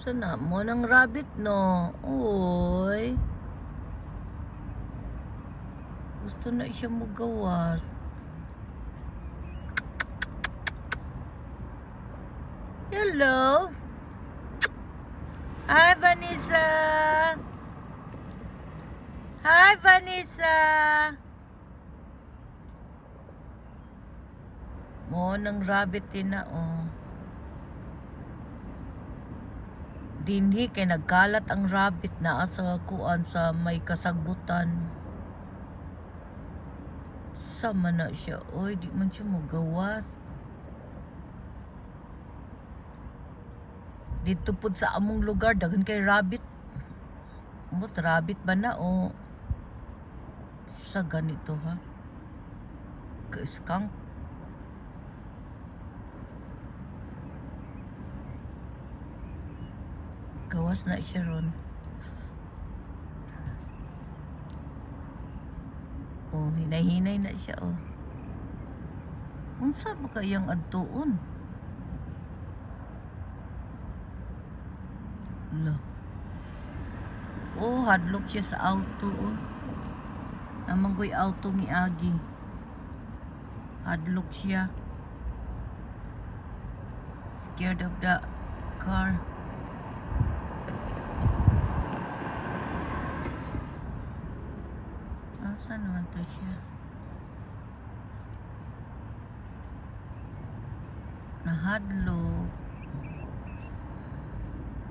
Sana mo ng rabbit, no? Uy. Gusto na siya magawas. Hello. Hi, Vanessa. Hi, Vanessa. Mo ng rabbit din na, oh. Dinhi kay nagkalat ang rabbit na sa kuan sa may kasagbutan. Sama na siya. Oy, di man siya magawas. Dito pud sa among lugar daghan kay rabbit. Mot rabbit ba na o sa ganito ha? Skunk. Gawas na siya ron. Oh, hinay-hinay na siya, oh. Unsa ba kayang adtuon? Lo. Oh, hadlok siya sa auto, oh. Namanggoy auto miagi. Hadlok siya. Scared of the car. Saan naman to siya? Nahadlok.